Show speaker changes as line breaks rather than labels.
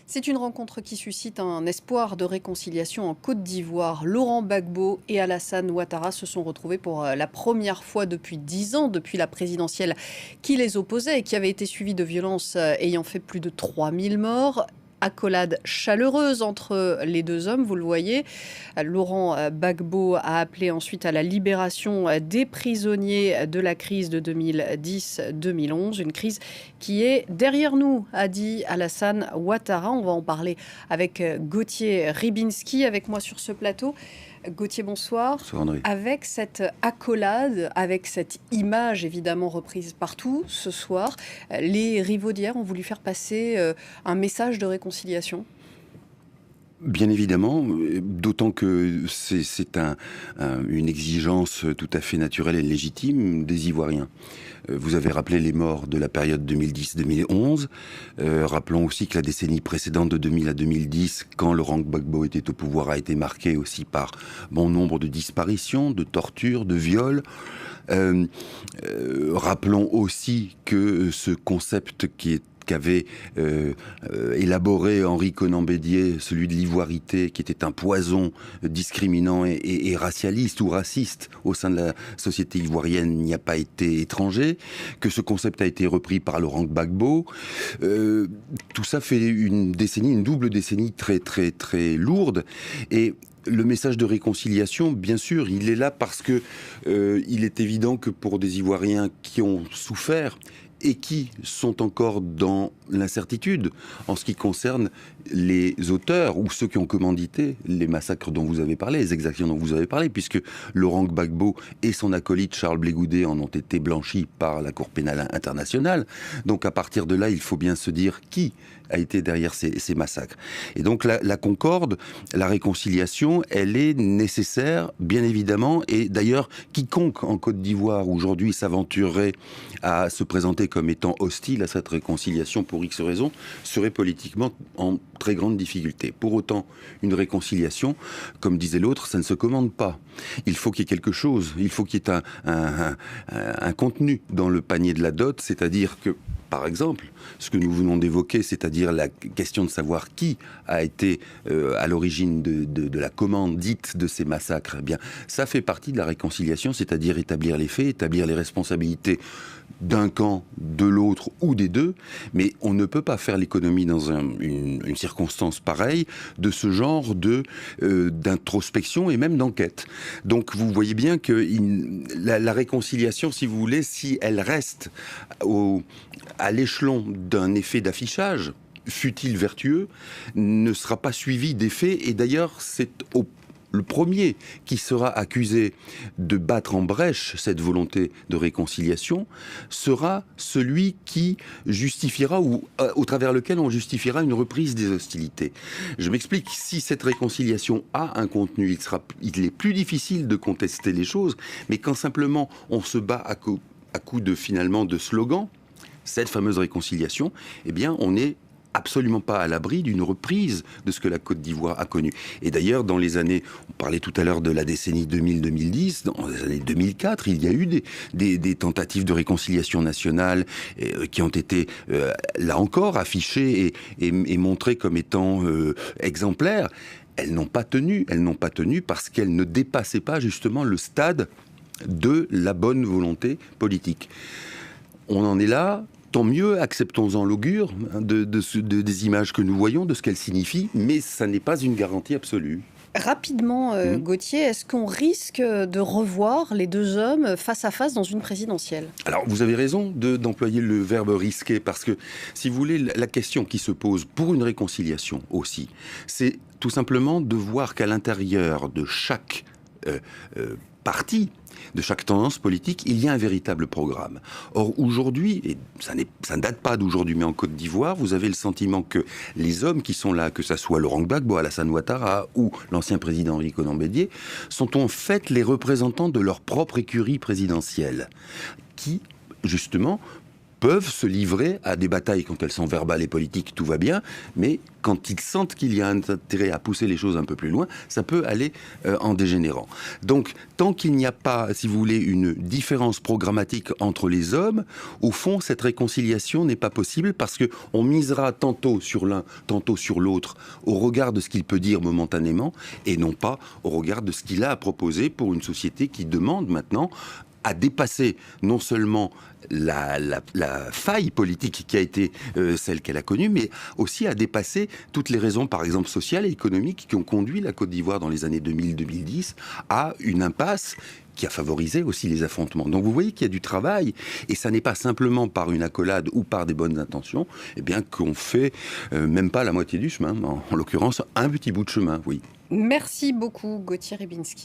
C'est une rencontre qui suscite un espoir de réconciliation en Côte d'Ivoire. Laurent Gbagbo et Alassane Ouattara se sont retrouvés pour la première fois depuis 10 ans, depuis la présidentielle qui les opposait et qui avait été suivie de violences ayant fait plus de 3000 morts. Accolade chaleureuse entre les deux hommes, vous le voyez. Laurent Gbagbo a appelé ensuite à la libération des prisonniers de la crise de 2010-2011, une crise qui est derrière nous, a dit Alassane Ouattara. On va en parler avec Gauthier Ribinski, avec moi sur ce plateau. Gauthier, bonsoir.
Bonsoir André.
Avec cette accolade, avec cette image évidemment reprise partout ce soir, les rivaux d'hier ont voulu faire passer un message de réconciliation.
Bien évidemment, d'autant que c'est une exigence tout à fait naturelle et légitime des Ivoiriens. Vous avez rappelé les morts de la période 2010-2011. Rappelons aussi que la décennie précédente de 2000 à 2010, quand Laurent Gbagbo était au pouvoir, a été marquée aussi par bon nombre de disparitions, de tortures, de viols. Rappelons aussi que ce concept qu'avait élaboré Henri Konan Bédier, celui de l'ivoirité, qui était un poison discriminant et racialiste ou raciste au sein de la société ivoirienne, n'y a pas été étranger, que ce concept a été repris par Laurent Gbagbo. Tout ça fait une double décennie très très très lourde. Et le message de réconciliation, bien sûr, il est là parce que il est évident que pour des Ivoiriens qui ont souffert et qui sont encore dans l'incertitude en ce qui concerne les auteurs ou ceux qui ont commandité les massacres dont vous avez parlé, les exactions dont vous avez parlé, puisque Laurent Gbagbo et son acolyte Charles Blé Goudé en ont été blanchis par la Cour pénale internationale. Donc à partir de là, il faut bien se dire qui a été derrière ces massacres. Et donc la concorde, la réconciliation, elle est nécessaire, bien évidemment, et d'ailleurs, quiconque en Côte d'Ivoire aujourd'hui s'aventurerait à se présenter comme étant hostile à cette réconciliation pour X raisons, serait politiquement en très grande difficulté. Pour autant, une réconciliation, comme disait l'autre, ça ne se commande pas. Il faut qu'il y ait quelque chose, il faut qu'il y ait un contenu dans le panier de la dot, c'est-à-dire que, par exemple, ce que nous venons d'évoquer, c'est-à-dire la question de savoir qui a été à l'origine de la commande dite de ces massacres, eh bien, ça fait partie de la réconciliation, c'est-à-dire établir les faits, établir les responsabilités d'un camp, de l'autre ou des deux, mais on ne peut pas faire l'économie dans une circonstance pareille de ce genre d'introspection et même d'enquête. Donc vous voyez bien que la réconciliation, si vous voulez, si elle reste à l'échelon d'un effet d'affichage, fût-il vertueux, ne sera pas suivie d'effets, et d'ailleurs c'est le premier qui sera accusé de battre en brèche cette volonté de réconciliation sera celui qui justifiera ou au travers lequel on justifiera une reprise des hostilités. Je m'explique, si cette réconciliation a un contenu, il est plus difficile de contester les choses, mais quand simplement on se bat à coup de finalement de slogans, cette fameuse réconciliation, eh bien on est absolument pas à l'abri d'une reprise de ce que la Côte d'Ivoire a connu. Et d'ailleurs, dans les années, on parlait tout à l'heure de la décennie 2000-2010, dans les années 2004, il y a eu des tentatives de réconciliation nationale qui ont été, là encore, affichées et montrées comme étant exemplaires. Elles n'ont pas tenu parce qu'elles ne dépassaient pas justement le stade de la bonne volonté politique. On en est là. Tant mieux, acceptons-en l'augure des images que nous voyons, de ce qu'elles signifient, mais ça n'est pas une garantie absolue.
Rapidement, Gauthier, est-ce qu'on risque de revoir les deux hommes face à face dans une présidentielle ?
Alors, vous avez raison d'employer le verbe risquer, parce que, si vous voulez, la question qui se pose pour une réconciliation aussi, c'est tout simplement de voir qu'à l'intérieur de chaque parti, de chaque tendance politique, il y a un véritable programme. Or, aujourd'hui, et ça ne date pas d'aujourd'hui, mais en Côte d'Ivoire, vous avez le sentiment que les hommes qui sont là, que ça soit Laurent Gbagbo, Alassane Ouattara ou l'ancien président Henri Konan Bédier, sont en fait les représentants de leur propre écurie présidentielle, qui, justement, peuvent se livrer à des batailles quand elles sont verbales et politiques, tout va bien, mais quand ils sentent qu'il y a un intérêt à pousser les choses un peu plus loin, ça peut aller en dégénérant. Donc, tant qu'il n'y a pas, si vous voulez, une différence programmatique entre les hommes, au fond, cette réconciliation n'est pas possible parce qu'on misera tantôt sur l'un, tantôt sur l'autre, au regard de ce qu'il peut dire momentanément, et non pas au regard de ce qu'il a à proposer pour une société qui demande maintenant à dépasser non seulement la faille politique qui a été celle qu'elle a connue, mais aussi à dépasser toutes les raisons, par exemple sociales et économiques, qui ont conduit la Côte d'Ivoire dans les années 2000-2010 à une impasse qui a favorisé aussi les affrontements. Donc vous voyez qu'il y a du travail, et ça n'est pas simplement par une accolade ou par des bonnes intentions, eh bien qu'on fait même pas la moitié du chemin, en l'occurrence un petit bout de chemin, oui.
Merci beaucoup, Gauthier Rybinski.